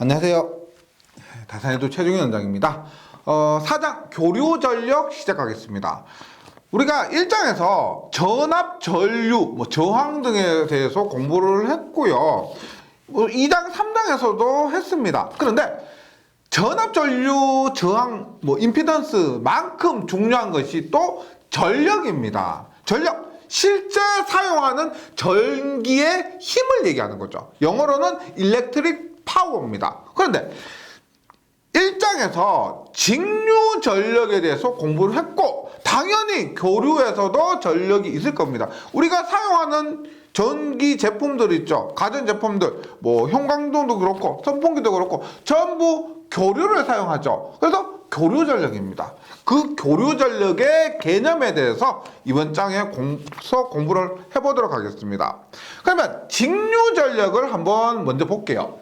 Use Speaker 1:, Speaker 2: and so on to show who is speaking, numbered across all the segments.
Speaker 1: 안녕하세요. 다산에도 최종현 원장입니다. 4장 교류 전력 시작하겠습니다. 우리가 1장에서 전압, 전류, 저항 등에 대해서 공부를 했고요. 2장, 3장에서도 했습니다. 그런데 전압, 전류, 저항, 임피던스만큼 중요한 것이 또 전력입니다. 전력. 실제 사용하는 전기의 힘을 얘기하는 거죠. 영어로는 electric 파워입니다. 그런데 1장에서 직류 전력에 대해서 공부를 했고 당연히 교류에서도 전력이 있을 겁니다. 우리가 사용하는 전기 제품들 있죠. 가전 제품들, 형광등도 그렇고 선풍기도 그렇고 전부 교류를 사용하죠. 그래서 교류 전력입니다. 그 교류 전력의 개념에 대해서 이번 장에 공부를 해보도록 하겠습니다. 그러면 직류 전력을 한번 먼저 볼게요.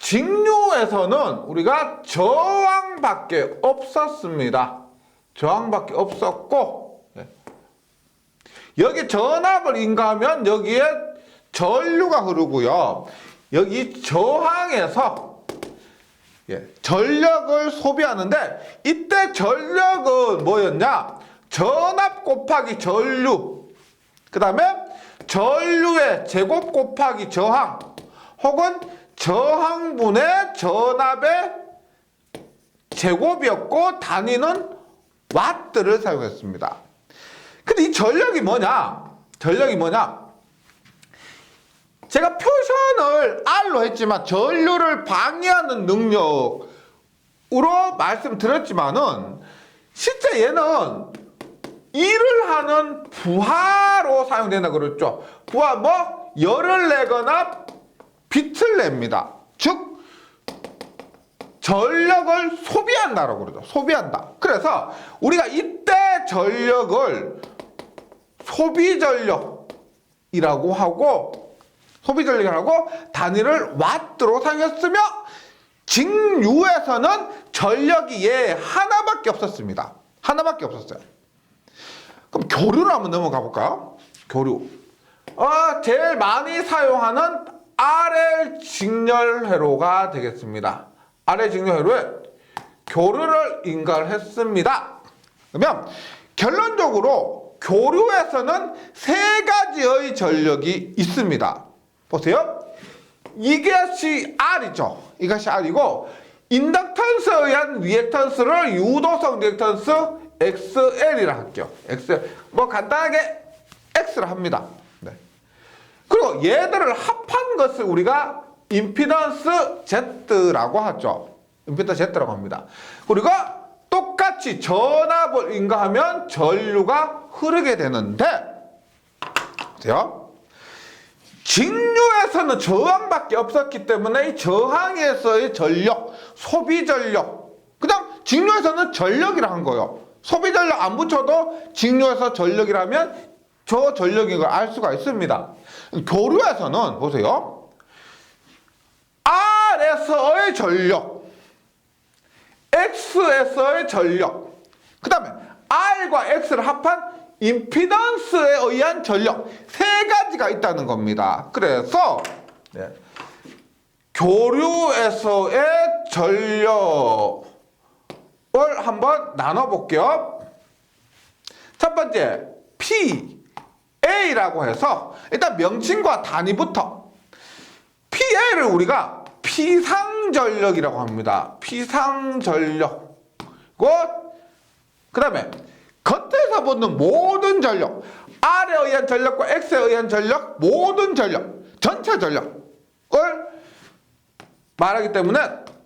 Speaker 1: 직류에서는 우리가 저항밖에 없었습니다. 저항밖에 없었고, 여기 전압을 인가하면 여기에 전류가 흐르고요. 여기 저항에서 전력을 소비하는데 이때 전력은 뭐였냐? 전압 곱하기 전류, 그 다음에 전류의 제곱 곱하기 저항, 혹은 저항분의 전압의 제곱이었고 단위는 와트를 사용했습니다. 근데 이 전력이 뭐냐? 제가 표현을 R로 했지만 전류를 방해하는 능력으로 말씀드렸지만은 실제 얘는 일을 하는 부하로 사용된다 그랬죠. 부하 열을 내거나 빛을 냅니다. 즉 전력을 소비한다라고 그러죠. 소비한다. 그래서 우리가 이때 전력을 소비전력이라고 하고 단위를 와트로 사용했으며 직류에서는 전력이 하나밖에 없었습니다. 하나밖에 없었어요. 그럼 교류를 한번 넘어가 볼까요? 교류. 제일 많이 사용하는 RL 직렬회로가 되겠습니다. RL 직렬회로에 교류를 인가를 했습니다. 그러면 결론적으로 교류에서는 세 가지의 전력이 있습니다. 보세요. 이것이 R이죠. 이것이 R이고 인덕턴스에 의한 리액턴스를 유도성 리액턴스 XL이라 할게요. XL. 간단하게 X를 합니다. 그리고 얘들을 합한 것을 우리가 임피던스 Z라고 하죠. 임피던스 Z라고 합니다. 그리고 똑같이 전압을 인가하면 전류가 흐르게 되는데, 보세요. 직류에서는 저항밖에 없었기 때문에 이 저항에서의 전력, 소비 전력, 그냥 직류에서는 전력이라 한 거예요. 소비 전력 안 붙여도 직류에서 전력이라면 저 전력인 걸 알 수가 있습니다. 교류에서는 보세요. R에서의 전력, X에서의 전력, 그 다음에 R과 X를 합한 임피던스에 의한 전력 세 가지가 있다는 겁니다. 그래서 교류에서의 전력을 한번 나눠볼게요. 첫 번째 PA라고 해서 일단 명칭과 단위부터 PA를 우리가 피상전력이라고 합니다. 피상전력. 그 다음에 겉에서 보는 모든 전력, R에 의한 전력과 X에 의한 전력, 모든 전력, 전체 전력을 말하기 때문에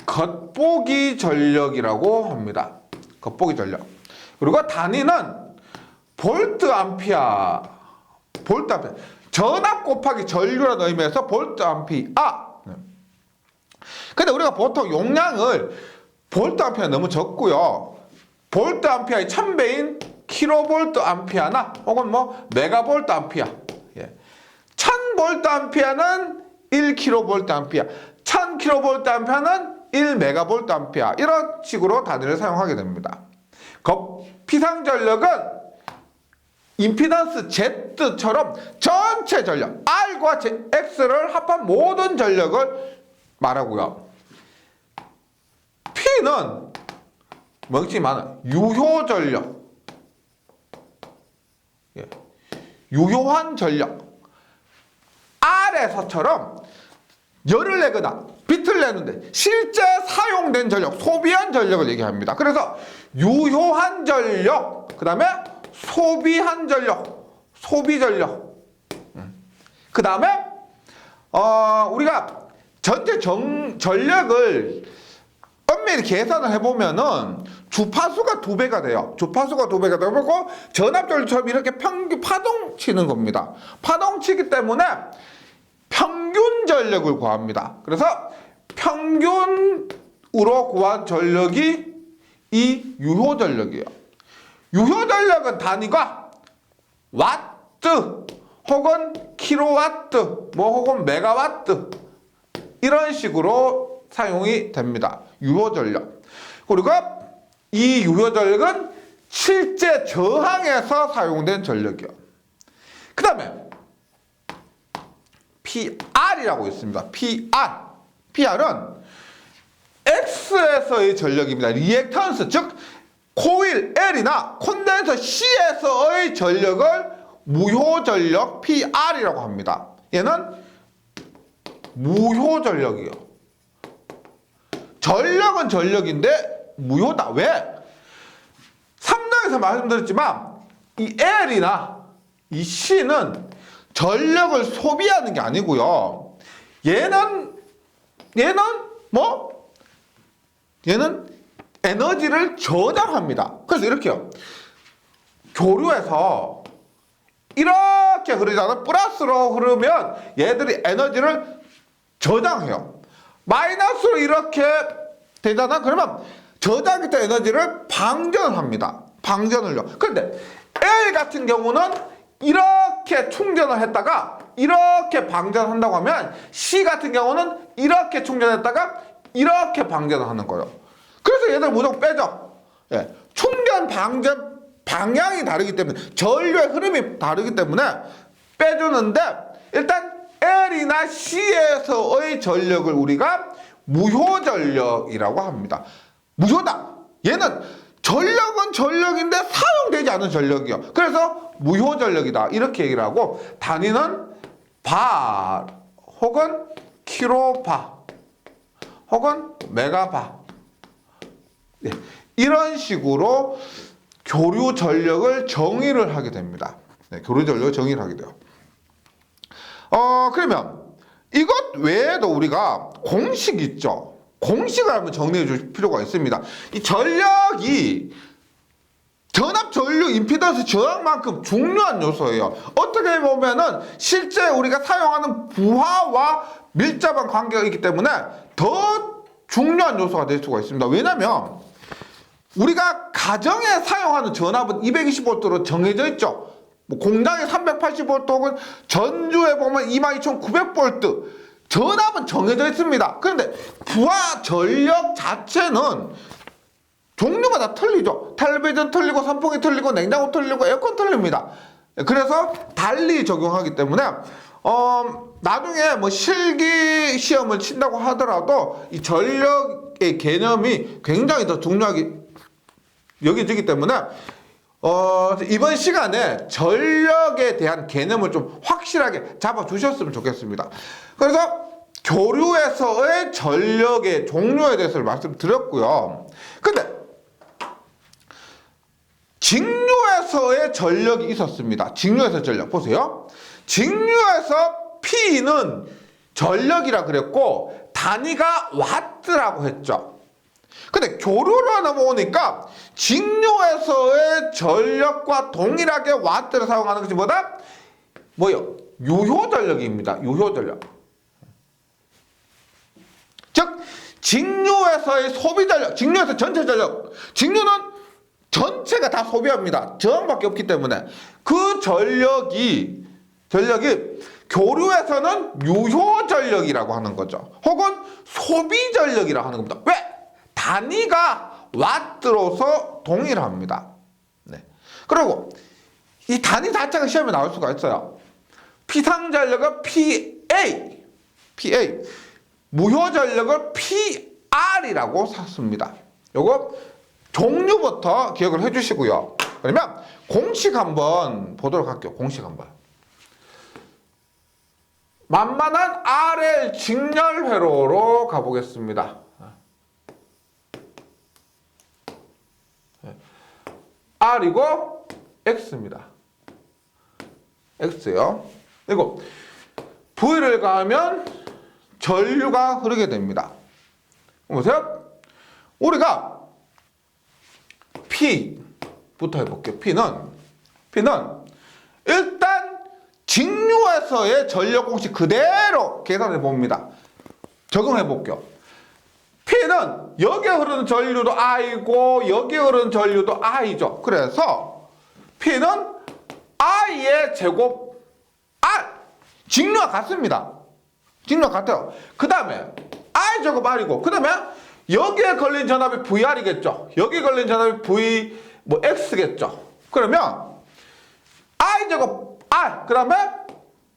Speaker 1: 겉보기 전력이라고 합니다. 겉보기 전력. 그리고 단위는 볼트 암피아. 전압 곱하기 전류라는 의미에서 볼트 암피아. 근데 우리가 보통 용량을 볼트 암피아 너무 적고요. 볼트 암피아의 1000배인 킬로볼트 암피아나 혹은 메가볼트 암피아. 1000볼트 암피아는 1킬로볼트 암피아. 1000킬로볼트 암피아는 1메가볼트 암피아. 이런 식으로 단위를 사용하게 됩니다. 피상전력은 임피던스 Z처럼 전체 전력 R과 X를 합한 모든 전력을 말하고요. P는 뭐지 많아 유효 전력, 예. 유효한 전력. R에서처럼 열을 내거나 빛을 내는데 실제 사용된 전력, 소비한 전력을 얘기합니다. 그래서 유효한 전력, 그 다음에 소비한 전력, 소비 전력. 그 다음에 우리가 전체 전력을 엄밀히 계산을 해보면은 주파수가 2배가 돼요. 주파수가 2배가 되고 전압전력처럼 이렇게 평균 파동 치는 겁니다. 파동 치기 때문에 평균 전력을 구합니다. 그래서 평균으로 구한 전력이 이 유효 전력이에요. 유효 전력은 단위가 와트 혹은 킬로와트, 혹은 메가와트 이런 식으로 사용이 됩니다. 유효 전력. 그리고 이 유효 전력은 실제 저항에서 사용된 전력이요. 그 다음에 PR이라고 있습니다. PR은 X에서의 전력입니다. 리액턴스, 즉 코일 L이나 콘덴서 C에서의 전력을 무효 전력 PR이라고 합니다. 얘는 무효 전력이요. 전력은 전력인데 무효다. 왜? 3단에서 말씀드렸지만 이 L이나 이 C는 전력을 소비하는 게 아니고요. 얘는 에너지를 저장합니다. 그래서 이렇게요. 교류에서 이렇게 흐르잖아. 플러스로 흐르면 얘들이 에너지를 저장해요. 마이너스로 이렇게 되잖아. 그러면 저장했던 에너지를 방전을 합니다. 방전을요. 그런데 L 같은 경우는 이렇게 충전을 했다가 이렇게 방전을 한다고 하면 C 같은 경우는 이렇게 충전했다가 이렇게 방전을 하는 거예요. 그래서 얘들 무조건 빼죠. 예. 충전 방전 방향이 다르기 때문에 전류의 흐름이 다르기 때문에 빼주는데 일단 L이나 C에서의 전력을 우리가 무효 전력이라고 합니다. 무효다. 얘는 전력은 전력인데 사용되지 않은 전력이요. 그래서 무효 전력이다. 이렇게 얘기를 하고 단위는 바 혹은 킬로바 혹은 메가바. 네. 이런 식으로 교류 전력을 정의를 하게 됩니다. 네, 교류 전력을 정의를 하게 돼요. 그러면 이것 외에도 우리가 공식 있죠. 공식을 한번 정리해 줄 필요가 있습니다. 이 전력이 전압, 전류, 임피던스, 저항만큼 중요한 요소예요. 어떻게 보면은 실제 우리가 사용하는 부하와 밀접한 관계가 있기 때문에 더 중요한 요소가 될 수가 있습니다. 왜냐면 우리가 가정에 사용하는 전압은 220V로 정해져 있죠. 공장에 380V 혹은 전주에 보면 22,900V 전압은 정해져 있습니다. 그런데 부하 전력 자체는 종류가 다 틀리죠. 텔레비전 틀리고 선풍기 틀리고 냉장고 틀리고 에어컨 틀립니다. 그래서 달리 적용하기 때문에 나중에 뭐 실기 시험을 친다고 하더라도 이 전력의 개념이 굉장히 더 중요하게 여겨지기 때문에 이번 시간에 전력에 대한 개념을 좀 확실하게 잡아주셨으면 좋겠습니다. 그래서 교류에서의 전력의 종류에 대해서 말씀드렸고요. 근데 직류에서의 전력이 있었습니다. 직류에서 전력 보세요. 직류에서 P는 전력이라 그랬고 단위가 와트라고 했죠. 근데 교류로 넘어오니까 직류에서의 전력과 동일하게 와트를 사용하는 것이 뭐다? 뭐요? 유효 전력입니다. 유효 전력. 즉 직류에서의 소비 전력, 직류에서 전체 전력. 직류는 전체가 다 소비합니다. 저항밖에 없기 때문에 그 전력이 교류에서는 유효 전력이라고 하는 거죠. 혹은 소비 전력이라고 하는 겁니다. 왜? 단위가 와트로서 동일합니다. 네. 그리고 이 단위 자체가 시험에 나올 수가 있어요. 피상 전력은 PA, 무효 전력을 PR이라고 샀습니다. 요거 종류부터 기억을 해주시고요. 그러면 공식 한번 보도록 할게요. 공식 한번. 만만한 RL 직렬회로로 가보겠습니다. R이고 X입니다. X요. 그리고 V를 가하면 전류가 흐르게 됩니다. 보세요. 우리가 P부터 해볼게요. P는 일단 직류에서의 전력 공식 그대로 계산해 봅니다. 적용해 볼게요. P는 여기에 흐르는 전류도 I고 여기에 흐르는 전류도 I죠. 그래서 P는 I의 제곱 R 직류와 같습니다. 직류와 같아요. 그 다음에 I 제곱 R이고 그 다음에 여기에 걸린 전압이 VR이겠죠. 여기에 걸린 전압이 X겠죠. 그러면 I 제곱 R 그 다음에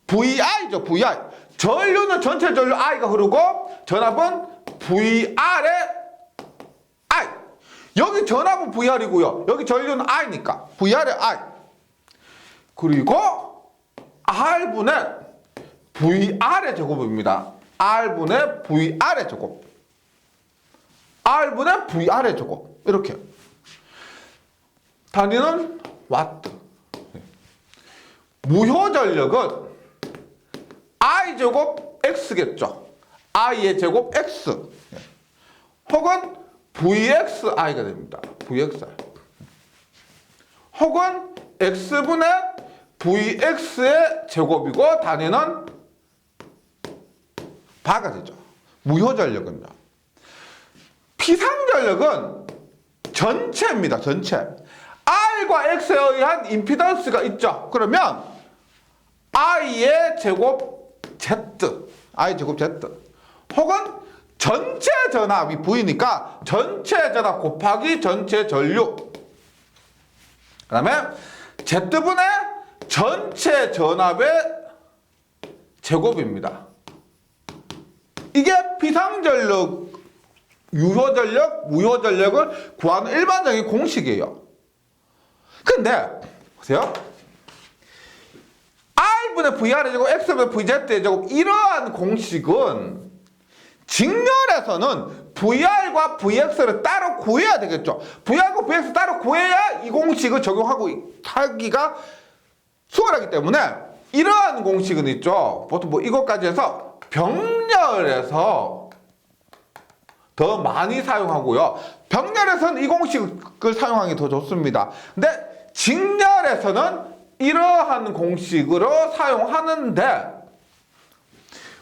Speaker 1: VI죠. VI 전류는 전체 전류 I가 흐르고 전압은 VR의 I 여기 전압은 VR이고요. 여기 전류는 I니까 VR의 I 그리고 R분의 VR의 제곱입니다. R분의 VR의 제곱 R분의 VR의 제곱 이렇게 단위는 와트. 무효전력은 I제곱 X겠죠. I의 제곱 X 혹은 VXI가 됩니다. VXI 혹은 X분의 VX의 제곱이고 단위는 바가 되죠. 무효전력은요. 피상전력은 전체입니다. 전체. R과 X에 의한 임피던스가 있죠. 그러면 I의 제곱 Z I 제곱 Z 혹은 전체 전압이 V니까 전체 전압 곱하기 전체 전류 그 다음에 Z분의 전체 전압의 제곱입니다. 이게 피상전력, 유효전력, 무효전력을 구하는 일반적인 공식이에요. 근데 보세요. R분의 VR의 제곱, X분의 VZ의 제곱 이러한 공식은 직렬에서는 VR과 VX를 따로 구해야 되겠죠. VR과 VX 따로 구해야 이 공식을 적용하고 하기가 수월하기 때문에 이러한 공식은 있죠. 보통 뭐 이것까지 해서 병렬에서 더 많이 사용하고요. 병렬에서는 이 공식을 사용하기 더 좋습니다. 근데 직렬에서는 이러한 공식으로 사용하는데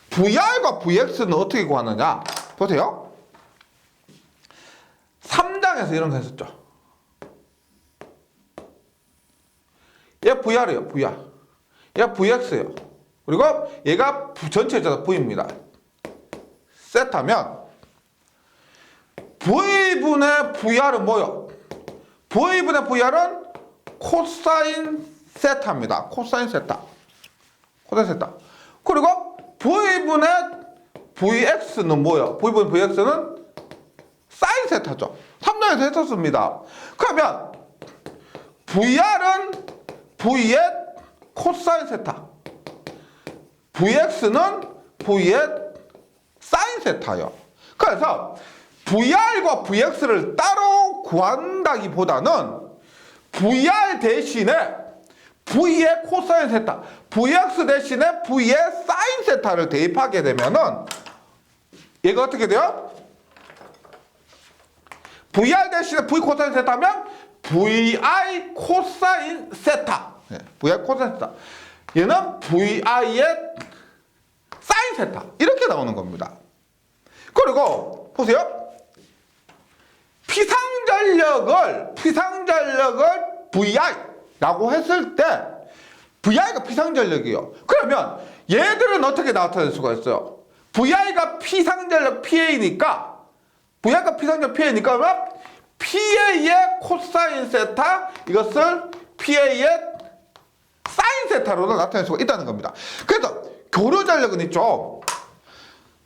Speaker 1: VR과 VX는 어떻게 구하느냐? 보세요. 3장에서 이런 거 했었죠. 얘 VR이에요. VR. 얘 VX예요. 그리고 얘가 전체적으로 V입니다. 세트하면 V분의 VR은 뭐요? V분의 VR은 코사인 세타입니다. 코사인 세타. 코사인 세타. 그리고 V분의 VX는 뭐예요? V분의 VX는 사인 세타죠. 3단에서 했었습니다. 그러면 VR은 V의 코사인 세타. VX는 V의 사인 세타예요. 그래서 VR과 VX를 따로 구한다기보다는 VR 대신에 V의 코사인 세타, VX 대신에 V의 사인 세타를 대입하게 되면은 얘가 어떻게 돼요? VR 대신에 V 코사인 세타면 VI 코사인 세타. VI 코사인 세타. 얘는 VI의 사인 세타. 이렇게 나오는 겁니다. 그리고 보세요. 피상전력을 VI라고 했을 때 VI가 피상전력이에요. 그러면 얘들은 어떻게 나타낼 수가 있어요? VI가 피상전력 PA니까 VI가 피상전력 PA니까 그러면 PA의 코사인 세타 이것을 PA의 사인 세타로도 나타낼 수가 있다는 겁니다. 그래서 교류전력은 있죠.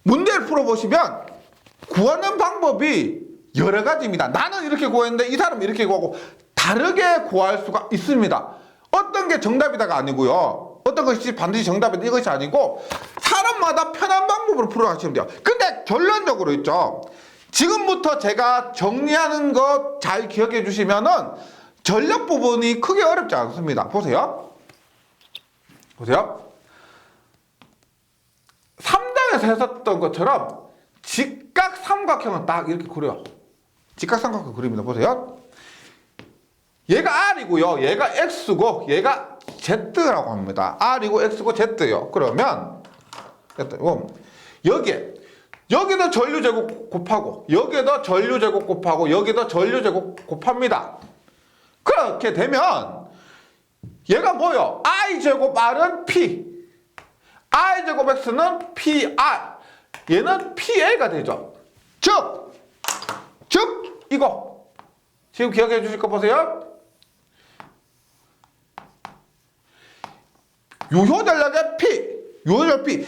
Speaker 1: 문제를 풀어보시면 구하는 방법이 여러 가지입니다. 나는 이렇게 구했는데 이 사람은 이렇게 구하고 다르게 구할 수가 있습니다. 어떤 게 정답이다가 아니고요. 어떤 것이 반드시 정답이다 이것이 아니고 사람마다 편한 방법으로 풀어가시면 돼요. 근데 결론적으로 있죠. 지금부터 제가 정리하는 것 잘 기억해 주시면은 전력 부분이 크게 어렵지 않습니다. 보세요. 보세요. 3장에서 했었던 것처럼 직각 삼각형은 딱 이렇게 그려요. 직각 삼각형 그립니다. 보세요. 얘가 R이고요. 얘가 X고 얘가 Z라고 합니다. R이고 X고 Z예요. 그러면 여기도 전류제곱 곱하고 여기도 전류제곱 곱하고 여기도 전류제곱 곱합니다. 그렇게 되면 얘가 뭐예요? I제곱 R은 P, I제곱 X는 PR, 얘는 PA가 되죠. 즉 이거 지금 기억해 주실 거 보세요. 유효전력의 P, 유효전력 P,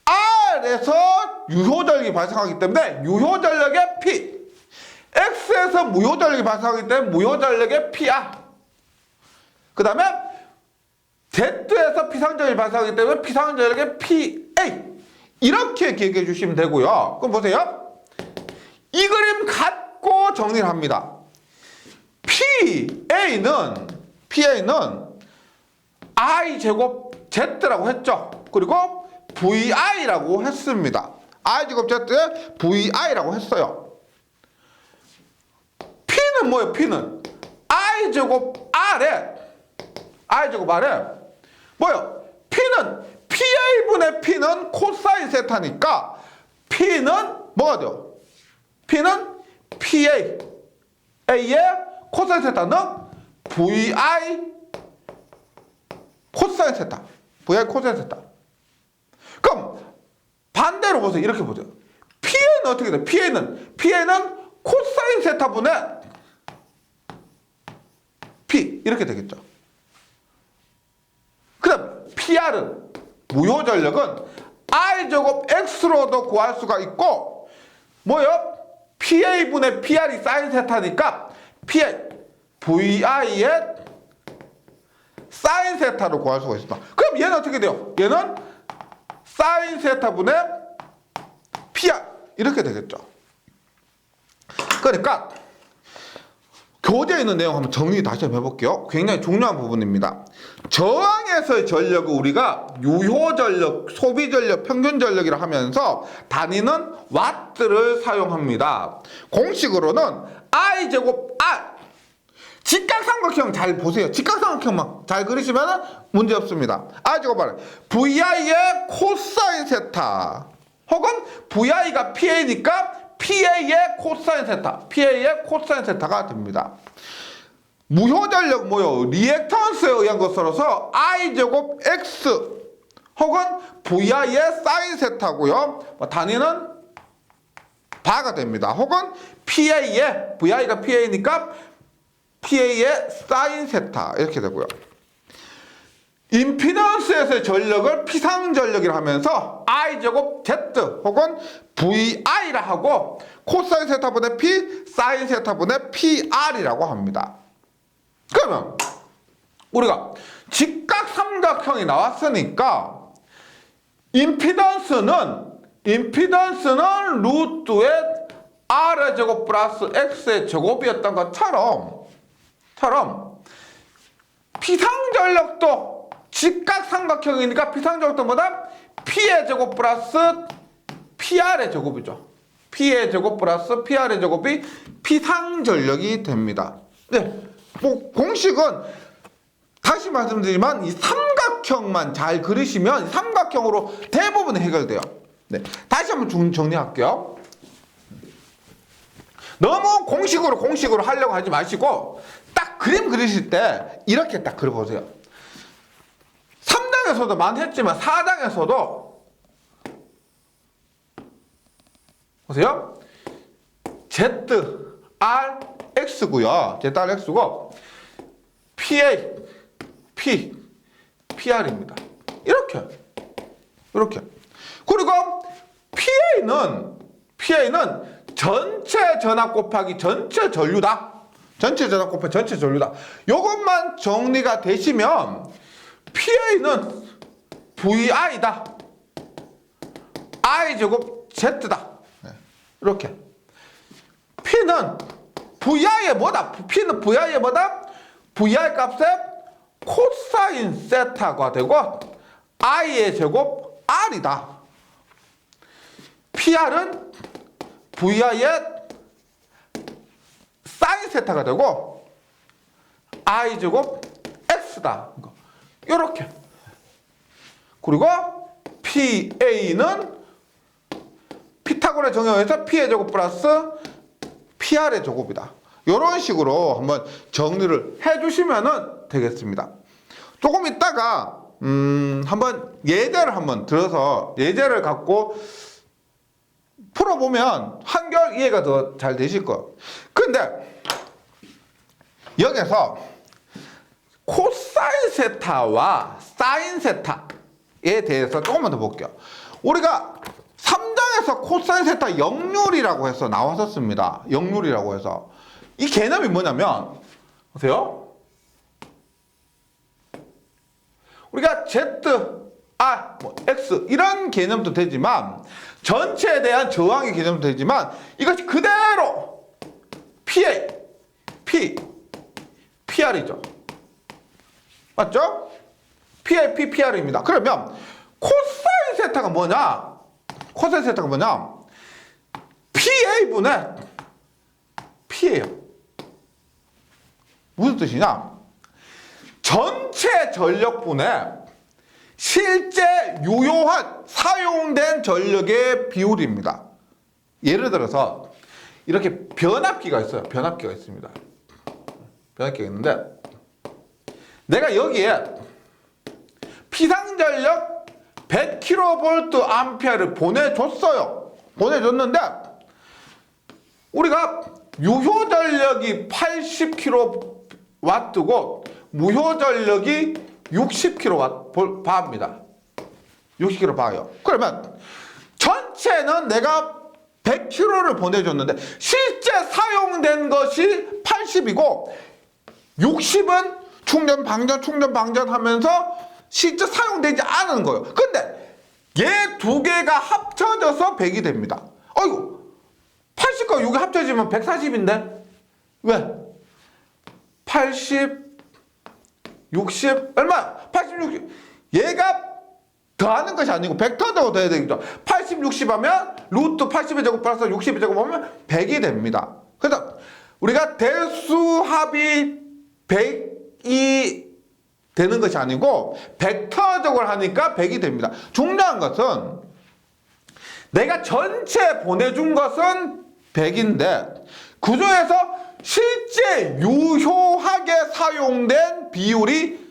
Speaker 1: R에서 유효전력이 발생하기 때문에 유효전력의 P, X에서 무효전력이 발생하기 때문에 무효전력의 PR, 그 다음에 Z에서 피상전력이 발생하기 때문에 피상전력의 PA, 이렇게 기억해 주시면 되고요. 그럼 보세요. 이 그림 갖고 정리를 합니다. PA는 I제곱 Z라고 했죠. 그리고 VI라고 했습니다. I제곱 Z에 VI라고 했어요. P는 뭐예요? P는 I제곱 R에 뭐예요? P는 PA분의 P는 코사인 세타니까 P는 뭐가 돼요? P는 PA, A의 코사인 세타는 VI 코사인 세타, VI 코사인 세타. 그럼 반대로 보세요. 이렇게 보세요. PA는 어떻게 돼요? PA는 코사인 세타분의 P 이렇게 되겠죠. 그 다음 PR은 무효전력은 I제곱 X로도 구할 수가 있고 뭐예요? PA분의 PR이 사인 세타니까 PA, VI의 사인 세타로 구할 수가 있습니다. 그럼 얘는 어떻게 돼요? 얘는 사인 세타분의 PR 이렇게 되겠죠. 그러니까 교재에 있는 내용 한번 정리 다시 한번 해볼게요. 굉장히 중요한 부분입니다. 저항에서의 전력을 우리가 유효전력, 소비전력, 평균전력이라 하면서 단위는 와트를 사용합니다. 공식으로는 I제곱 R, 직각삼각형 잘 보세요. 직각삼각형만 잘 그리시면 문제 없습니다. I제곱 R, VI의 코사인 세타 혹은 VI가 PA니까 PA의 코사인 세타가 됩니다. 무효전력 뭐요? 리액턴스에 의한 것으로서 I제곱 X 혹은 VI의 사인 세타고요. 단위는 바가 됩니다. 혹은 PA의, VI가 PA니까 PA의 사인 세타 이렇게 되고요. 임피던스에서의 전력을 피상전력이라 하면서 I제곱 Z 혹은 VI라 하고 코사인 세타분의 P, 사인 세타분의 PR이라고 합니다. 그러면 우리가 직각삼각형이 나왔으니까 임피던스는 루트의 R의 제곱 플러스 X의 제곱이었던 것처럼 피상전력도 직각삼각형이니까 피상전력도 뭐다? P의 제곱 플러스 PR의 제곱이죠. P의 제곱 플러스 PR의 제곱이 피상전력이 됩니다. 네, 뭐 공식은 다시 말씀드리지만 이 삼각형만 잘 그리시면 삼각형으로 대부분 해결돼요. 네, 다시 한번 정리할게요. 너무 공식으로 하려고 하지 마시고 딱 그림 그리실 때 이렇게 딱 그려보세요. 3장에서도 많이 했지만 4장에서도 보세요. ZRX고요. ZRX고 PA, PR입니다. 이렇게. 그리고 PA는 전체 전압 곱하기 전체 전류다. 전체 전압 곱하기 전체 전류다. 요것만 정리가 되시면 PA는 VI다. I제곱 Z다. 이렇게. P는 VI의 뭐다? P는 VI의 뭐다? VI 값에 코사인 세타가 되고 I의 제곱 R이다. PR은 VI의 사인 세타가 되고 I 제곱 X다. 이렇게. 그리고 PA는 피타고라의 정의에 의해서 P의 제곱 플러스 PR의 제곱이다. 이런 식으로 한번 정리를 해주시면 되겠습니다. 조금 있다가 한번 예제를 한번 들어서 예제를 갖고 풀어보면 한결 이해가 더 잘 되실 거예요. 근데 여기서 코사인 세타와 사인 세타에 대해서 조금만 더 볼게요. 우리가 3장에서 코사인 세타 역률이라고 해서 나왔었습니다. 역률이라고 해서. 이 개념이 뭐냐면, 보세요. 우리가 Z, R, X 이런 개념도 되지만 전체에 대한 저항의 개념도 되지만 이것이 그대로 PA, P, PR이죠. 맞죠? PA, P, PR입니다. 그러면 코사인 세타가 뭐냐? 코사인 세타가 뭐냐? PA분의 P예요. 무슨 뜻이냐? 전체 전력분의 실제 유효한 사용된 전력의 비율입니다. 예를 들어서 이렇게 변압기가 있어요. 변압기가 있습니다. 변압기가 있는데 내가 여기에 피상전력 100kVA를 보내줬어요. 보내줬는데 우리가 유효전력이 80kW고 무효전력이 60kW입니다. 60kW예요. 그러면 전체는 내가 100kW를 보내줬는데 실제 사용된 것이 80이고 60은 충전 방전 하면서 실제 사용되지 않은 거예요. 근데 얘 두 개가 합쳐져서 100이 됩니다. 어이구 80과 6이 합쳐지면 140인데 왜? 80 60 얼마? 80 60 얘가 더하는 것이 아니고 벡터적으로 더해야 되겠죠. 80 60 하면 루트 80의 제곱 플러스 60의 제곱 하면 100이 됩니다. 그래서 우리가 대수합이 100이 되는 것이 아니고 벡터적으로 하니까 100이 됩니다. 중요한 것은 내가 전체 보내준 것은 100인데 그 중에서 실제 유효하게 사용된 비율이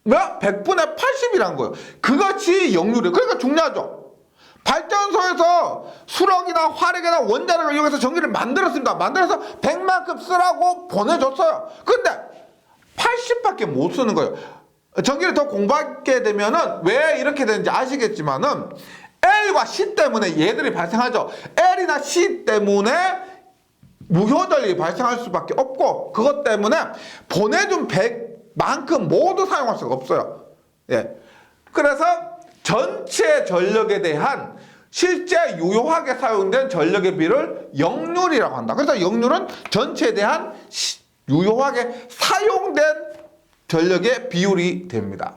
Speaker 1: 100분의 80이란 거예요. 그것이 역률이에요. 그러니까 중요하죠. 발전소에서 수력이나 화력이나 원자력을 이용해서 전기를 만들었습니다. 만들어서 100만큼 쓰라고 보내줬어요. 근데 80밖에 못 쓰는 거예요. 전기를 더 공부하게 되면은 왜 이렇게 되는지 아시겠지만은 L과 C 때문에 얘들이 발생하죠. L이나 C 때문에 무효전력이 발생할 수밖에 없고 그것 때문에 보내준 100만큼 모두 사용할 수가 없어요. 예. 그래서 전체 전력에 대한 실제 유효하게 사용된 전력의 비를 역률이라고 한다. 그래서 역률은 전체에 대한 유효하게 사용된 전력의 비율이 됩니다.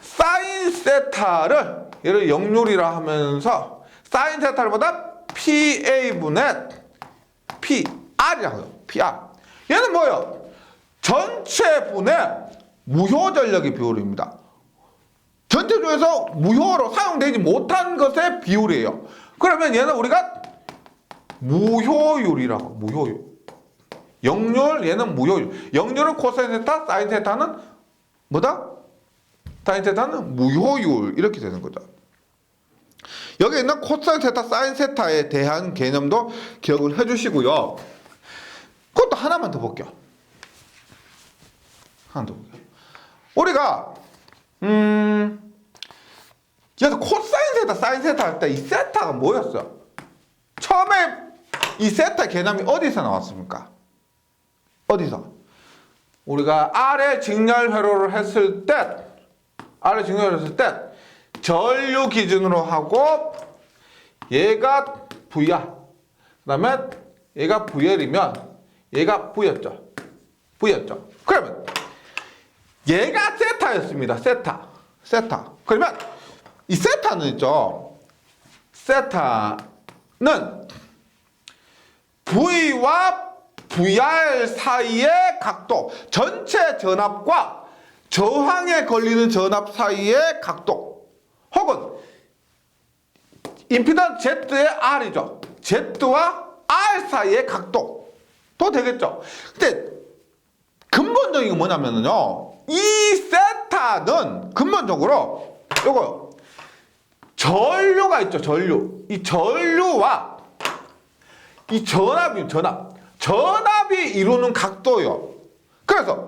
Speaker 1: 사인 세타를 얘를 역률이라 하면서 사인 세타를 보다 PA분의 PR이라고 해요. PR. 얘는 뭐예요? 전체 분의 무효 전력의 비율입니다. 전체 중에서 무효로 사용되지 못한 것의 비율이에요. 그러면 얘는 우리가 무효율이라고. 무효율. 역률, 얘는 무효율. 역률은 코사인 세타, 사인 세타는 뭐다? 사인 세타는 무효율. 이렇게 되는 거죠. 여기 있는 코사인 세타, 사인 세타에 대한 개념도 기억을 해주시고요. 그것도 하나만 더 볼게요. 하나 더 볼게요. 우리가 여기서 코사인 세타, 사인 세타 할 때 이 세타가 뭐였어? 처음에 이 세타 개념이 어디서 나왔습니까? 어디서? 우리가 아래 직렬 회로를 했을 때, 전류 기준으로 하고 얘가 V야. 그 다음에 얘가 VL이면 얘가 V였죠. 그러면 얘가 세타였습니다. 세타. 그러면 이 세타는 있죠. 세타는 V와 VR 사이의 각도, 전체 전압과 저항에 걸리는 전압 사이의 각도, 혹은 임피던스 Z의 R이죠. Z와 R 사이의 각도도 되겠죠. 근데 근본적인 게 뭐냐면요, 이 세타는 근본적으로 요거요, 전류가 있죠. 이 전류와 이 전압이 이루는 각도요. 그래서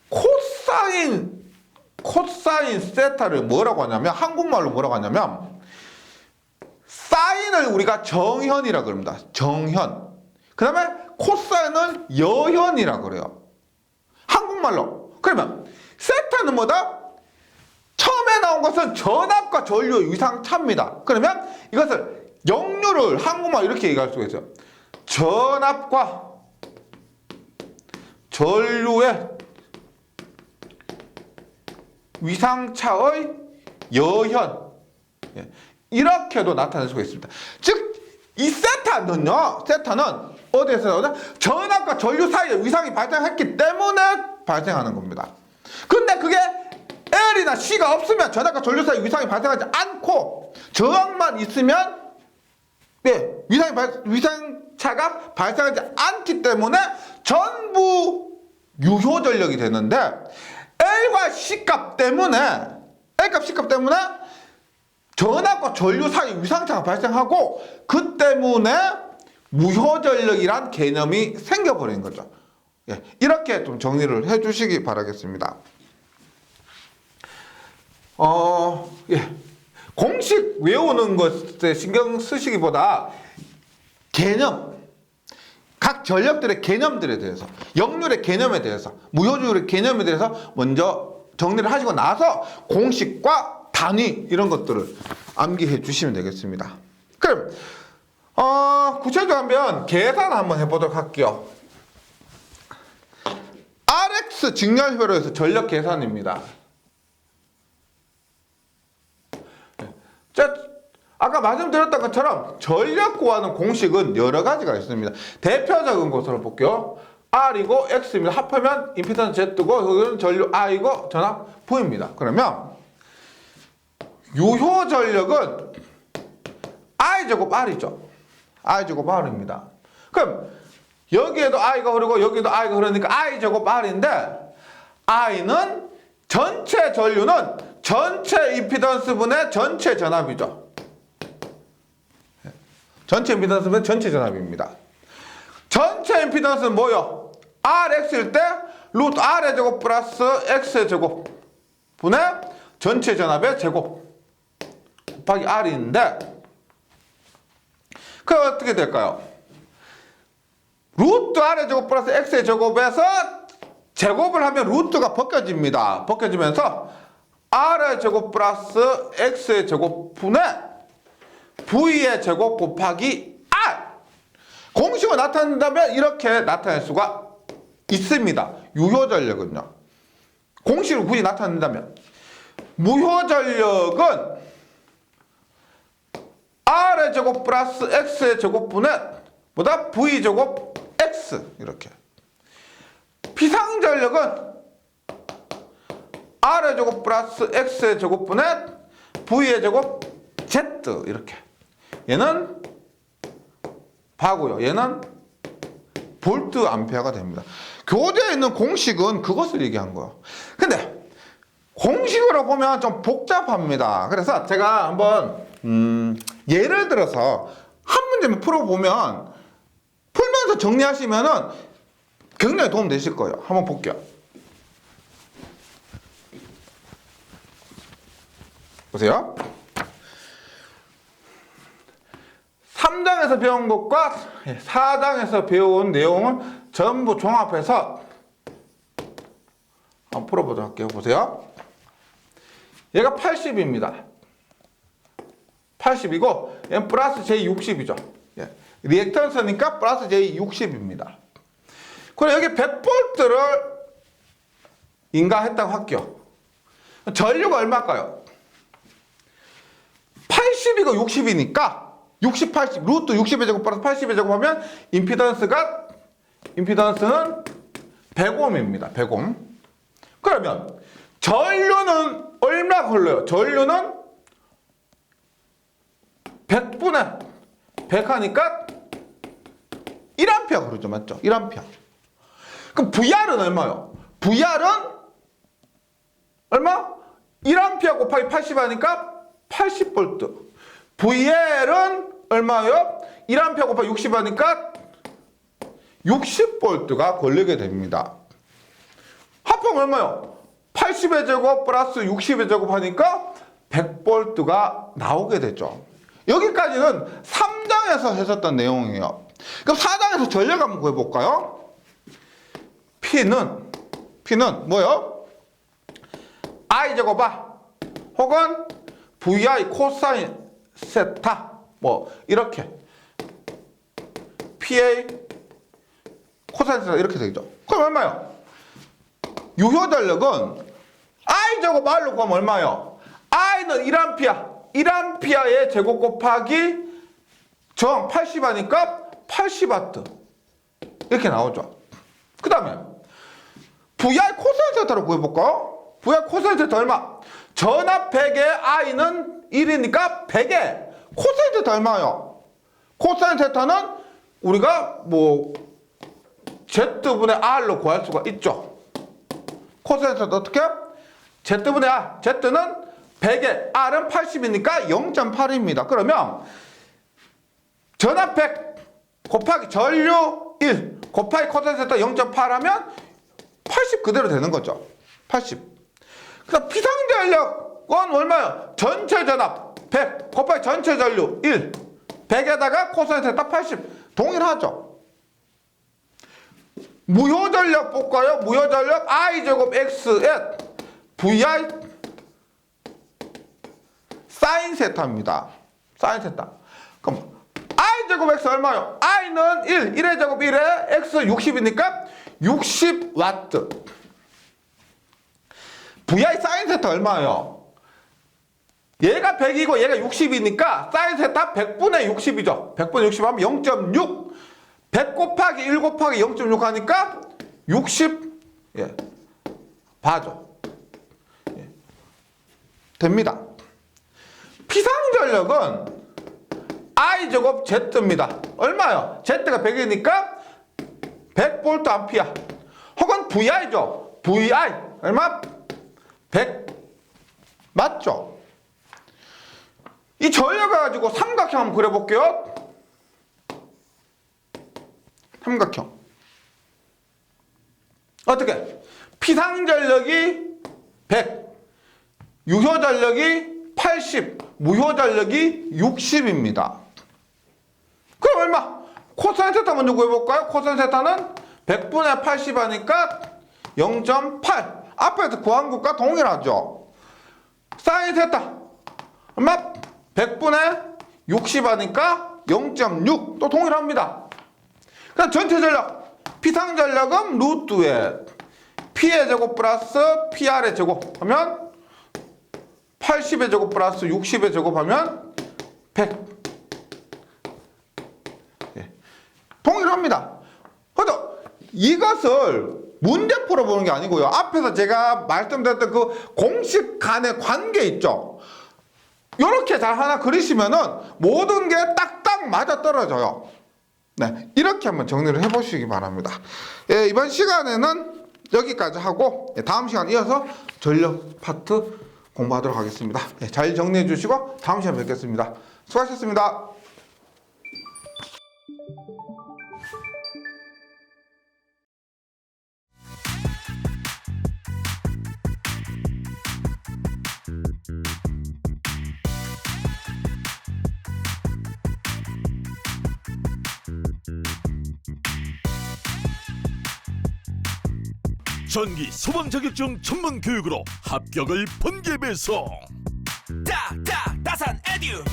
Speaker 1: 코사인 세타를 뭐라고 하냐면, 한국말로 뭐라고 하냐면, 사인을 우리가 정현이라 그럽니다. 정현. 그 다음에 코사인은 여현이라 그래요. 한국말로. 그러면 세타는 뭐다? 처음에 나온 것은 전압과 전류의 위상차입니다. 그러면 이것을 역류를 한국말 이렇게 얘기할 수가 있어요. 전압과 전류의 위상차의 여현, 이렇게도 나타낼 수가 있습니다. 즉, 이 세타는 어디에서 나오냐? 전압과 전류 사이에 위상이 발생했기 때문에 발생하는 겁니다. 근데 그게 L이나 C가 없으면 전압과 전류 사이에 위상이 발생하지 않고 저항만 있으면 위상차가 발생하지 않기 때문에 전부 유효 전력이 되는데, L과 C값 때문에 전압과 전류 사이 위상차가 발생하고, 그 때문에 무효 전력이란 개념이 생겨버린 거죠. 이렇게 좀 정리를 해주시기 바라겠습니다. 공식 외우는 것에 신경 쓰시기보다 각 전력들의 개념들에 대해서, 역률의 개념에 대해서, 무효율의 개념에 대해서 먼저 정리를 하시고 나서 공식과 단위 이런 것들을 암기해 주시면 되겠습니다. 그럼 구체적으로 한번 계산 한번 해보도록 할게요. RX 직렬회로에서 전력 계산입니다. 아까 말씀드렸던 것처럼 전력 구하는 공식은 여러 가지가 있습니다. 대표적인 것으로 볼게요. R이고 X입니다. 합하면 임피던스 Z고, 여기는 전류 I고 전압 V입니다. 그러면 유효 전력은 I제곱 R이죠. I제곱 R입니다. 그럼 여기에도 I가 흐르고 여기도 I가 흐르니까 I제곱 R인데, I는 전체 전류는 전체 임피던스 분의 전체 전압이죠. 전체 임피던스는 전체 전압입니다. 전체 임피던스는 뭐요? RX일 때 루트 R의 제곱 플러스 X의 제곱 분의 전체 전압의 제곱 곱하기 R인데, 그게 어떻게 될까요? 루트 R의 제곱 플러스 X의 제곱에서 제곱을 하면 루트가 벗겨집니다. 벗겨지면서 R의 제곱 플러스 X의 제곱 분의 V의 제곱 곱하기 R, 공식으로 나타낸다면 이렇게 나타낼 수가 있습니다. 유효 전력은요, 공식으로 굳이 나타낸다면, 무효 전력은 R의 제곱 플러스 X의 제곱분의 V 제곱 X, 이렇게. 피상 전력은 R의 제곱 플러스 X의 제곱분의 V의 제곱 Z, 이렇게. 얘는 바고요. 얘는 볼트 암페어가 됩니다. 교재에 있는 공식은 그것을 얘기한 거예요. 근데 공식으로 보면 좀 복잡합니다. 그래서 제가 한번 예를 들어서 한 문제만 풀어보면, 풀면서 정리하시면은 굉장히 도움 되실 거예요. 한번 볼게요. 보세요. 3장에서 배운 것과 4장에서 배운 내용을 전부 종합해서 한번 풀어보도록 할게요. 보세요. 얘가 80입니다. 80이고 얘는 플러스 J60이죠. 리액턴스니까 플러스 J60입니다. 그럼 여기 100V를 인가했다고 할게요. 전류가 얼마일까요? 80이고 60이니까 60, 80, 루트 60의 제곱 플러스 80의 제곱 하면 임피던스는 100옴입니다. 100옴. 그러면 전류는 얼마 걸려요? 전류는 100분의 100 하니까 1A 그러죠. 맞죠? 1A. 그럼 VR은 얼마요? VR은 얼마? 1A 곱하기 80 하니까 80V. VL은 얼마요? 1A 곱하기 60 하니까 60V가 걸리게 됩니다. 합하면 얼마요? 80의 제곱 플러스 60의 제곱 하니까 100V가 나오게 되죠. 여기까지는 3장에서 했었던 내용이에요. 그럼 4장에서 전력 한번 구해볼까요? P는 뭐요? I 제곱아 혹은 VI 코사인 세타 뭐 이렇게 PA 코사인 세타 이렇게 되죠. 그럼 얼마요? 유효 전력은 I 제곱 R로 구하면 얼마요? I는 1A의 제곱 곱하기 정 80 하니까 80W 이렇게 나오죠. 그 다음에 VI 코사인 세타로 구해볼까요? VI 코사인 세타 얼마? 전압 100에 I는 1이니까 100에 코사인 세타 얼마요? 코사인 세타는 우리가 뭐 Z분의 R로 구할 수가 있죠. 코사인 세타 어떻게? Z분의 R. Z는 100에 R은 80이니까 0.8입니다. 그러면 전압 100 곱하기 전류 1 곱하기 코사인 세타 0.8 하면 80 그대로 되는 거죠. 80. 그다음 피상전력은 얼마요? 전체 전압 100 곱하기 전체 전류 1 100에다가 코사인 세타 80 동일하죠. 무효전력 볼까요? 무효전력 I제곱 X에 VI 사인 세타입니다. 사인 세타. 그럼 I제곱 X 얼마요? I는 1의 제곱 1에 X 60이니까 60W. VI 사인 세타 얼마예요? 얘가 100이고 얘가 60이니까 사인 세타 100분의 60이죠. 100분의 60 하면 0.6. 100 곱하기 1 곱하기 0.6 하니까 60 봐죠. 됩니다. 피상전력은 I제곱 Z입니다. 얼마요? Z가 100이니까 100V 암피아. 혹은 VI죠. VI 얼마? 100 맞죠? 이 전력을 가지고 삼각형 한번 그려볼게요. 삼각형 어떻게? 피상전력이 100 유효전력이 80 무효전력이 60입니다. 그럼 얼마? 코사인 세타 먼저 구해볼까요? 코사인 세타는 100분의 80 하니까 0.8 앞에서 구한 것과 동일하죠. 사인 세타 얼마? 100분의 60 하니까 0.6 또 동일합니다. 그럼 전체 전력 피상전력은 루트에 P의 제곱 플러스 PR의 제곱 하면 80의 제곱 플러스 60의 제곱 하면 100 동일합니다. 그래서 이것을 문제 풀어보는 게 아니고요. 앞에서 제가 말씀드렸던 그 공식 간의 관계 있죠. 이렇게 잘 하나 그리시면은 모든 게 딱딱 맞아 떨어져요. 네, 이렇게 한번 정리를 해보시기 바랍니다. 이번 시간에는 여기까지 하고 다음 시간 이어서 전력 파트 공부하도록 하겠습니다. 잘 정리해 주시고 다음 시간에 뵙겠습니다. 수고하셨습니다.
Speaker 2: 전기 소방 자격증 전문 교육으로 합격을 번개 배송.
Speaker 3: 따산 에듀